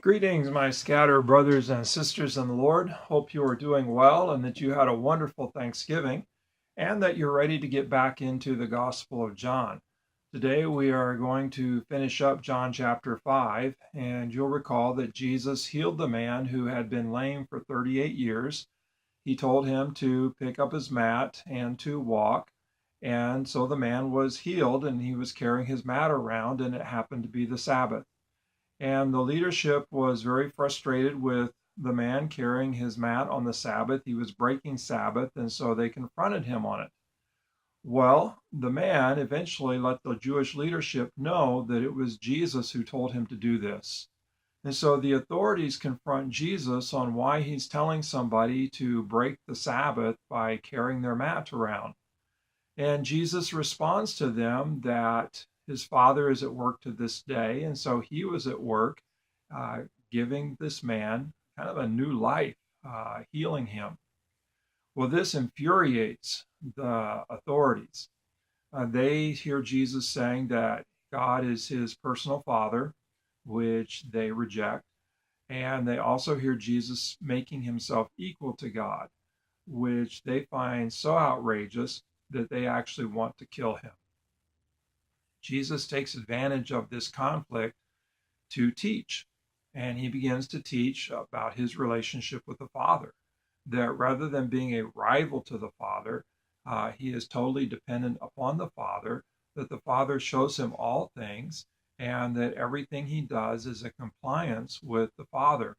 Greetings, my scattered brothers and sisters in the Lord. Hope you are doing well and that you had a wonderful Thanksgiving and that you're ready to get back into the Gospel of John. Today we are going to finish up John chapter 5, and you'll recall that Jesus healed the man who had been lame for 38 years. He told him to pick up his mat and to walk, and so the man was healed and he was carrying his mat around, and it happened to be the Sabbath. And the leadership was very frustrated with the man carrying his mat on the Sabbath. He was breaking Sabbath, and so they confronted him on it. Well, the man eventually let the Jewish leadership know that it was Jesus who told him to do this. And so the authorities confront Jesus on why he's telling somebody to break the Sabbath by carrying their mat around. And Jesus responds to them that his Father is at work to this day. And so he was at work uh, giving this man kind of a new life, healing him. Well, this infuriates the authorities. They hear Jesus saying that God is his personal Father, which they reject. And they also hear Jesus making himself equal to God, which they find so outrageous that they actually want to kill him. Jesus takes advantage of this conflict to teach, and he begins to teach about his relationship with the Father. That rather than being a rival to the Father, he is totally dependent upon the Father, that the Father shows him all things, and that everything he does is in compliance with the Father.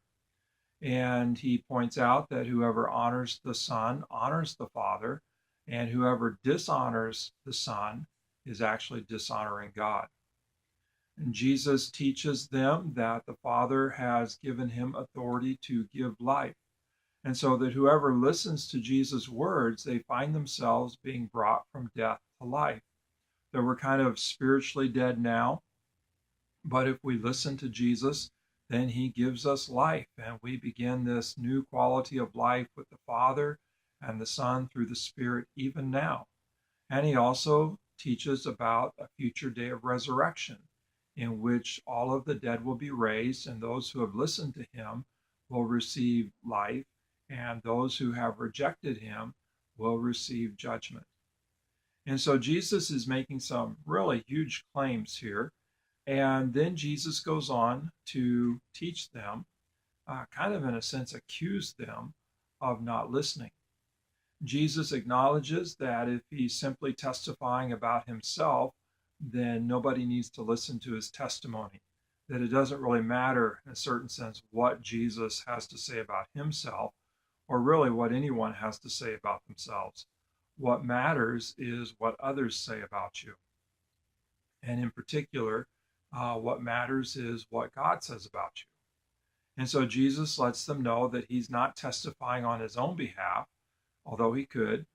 And he points out that whoever honors the Son honors the Father, and whoever dishonors the Son is actually dishonoring God. And Jesus teaches them that the Father has given him authority to give life. And so that whoever listens to Jesus' words, they find themselves being brought from death to life. That we're kind of spiritually dead now, but if we listen to Jesus, then he gives us life, and we begin this new quality of life with the Father and the Son through the Spirit even now. And he also teaches about a future day of resurrection in which all of the dead will be raised, and those who have listened to him will receive life, and those who have rejected him will receive judgment. And so Jesus is making some really huge claims here. And then Jesus goes on to teach them, kind of in a sense, accuse them of not listening. Jesus acknowledges that if he's simply testifying about himself, then nobody needs to listen to his testimony. That it doesn't really matter, in a certain sense, what Jesus has to say about himself, or really what anyone has to say about themselves. What matters is what others say about you. And in particular, what matters is what God says about you. And so Jesus lets them know that he's not testifying on his own behalf, although he could,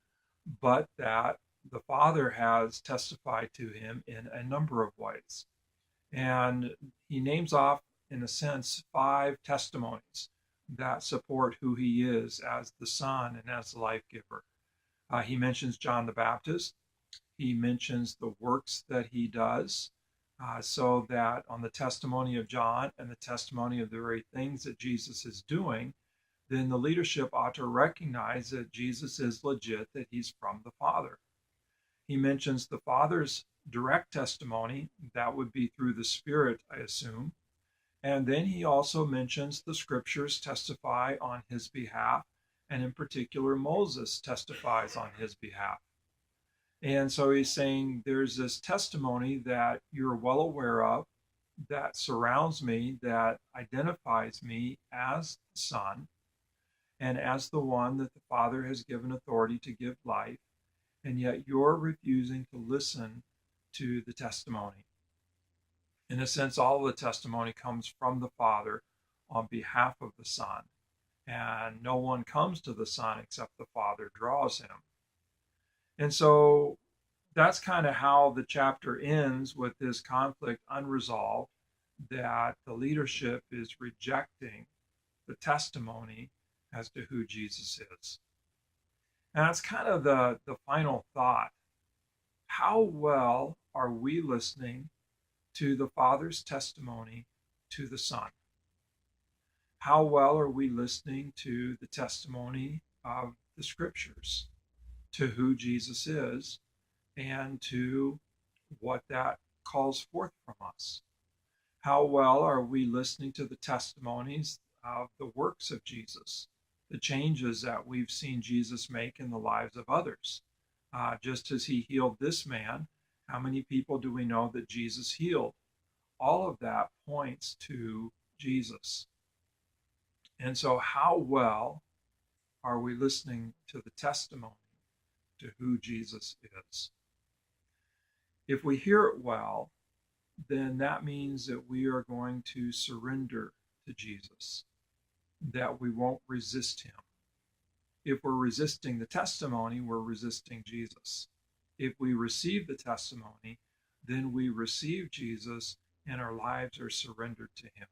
but that the Father has testified to him in a number of ways. And he names off, in a sense, 5 testimonies that support who he is as the Son and as the life giver. He mentions John the Baptist. He mentions the works that he does, so that on the testimony of John and the testimony of the very things that Jesus is doing, then the leadership ought to recognize that Jesus is legit, that he's from the Father. He mentions the Father's direct testimony, that would be through the Spirit, I assume. And then he also mentions the scriptures testify on his behalf, and in particular, Moses testifies on his behalf. And so he's saying there's this testimony that you're well aware of, that surrounds me, that identifies me as the Son and as the one that the Father has given authority to give life, and yet you're refusing to listen to the testimony. In a sense, all of the testimony comes from the Father on behalf of the Son, and no one comes to the Son except the Father draws him. And so that's kind of how the chapter ends, with this conflict unresolved, that the leadership is rejecting the testimony as to who Jesus is. And that's kind of the final thought. How well are we listening to the Father's testimony to the Son? How well are we listening to the testimony of the scriptures, to who Jesus is, and to what that calls forth from us? How well are we listening to the testimonies of the works of Jesus, the changes that we've seen Jesus make in the lives of others? Just as he healed this man, how many people do we know that Jesus healed? All of that points to Jesus. And so, how well are we listening to the testimony to who Jesus is? If we hear it well, then that means that we are going to surrender to Jesus, that we won't resist him. If we're resisting the testimony, we're resisting Jesus. If we receive the testimony, then we receive Jesus and our lives are surrendered to him.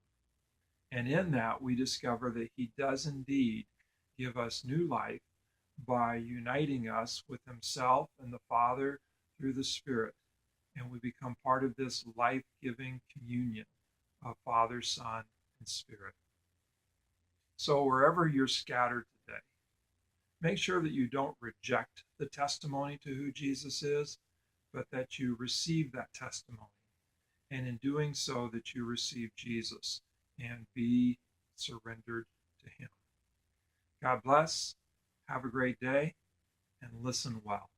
And in that, we discover that he does indeed give us new life by uniting us with himself and the Father through the Spirit. And we become part of this life-giving communion of Father, Son, and Spirit. So wherever you're scattered today, make sure that you don't reject the testimony to who Jesus is, but that you receive that testimony. And in doing so, that you receive Jesus and be surrendered to him. God bless. Have a great day and listen well.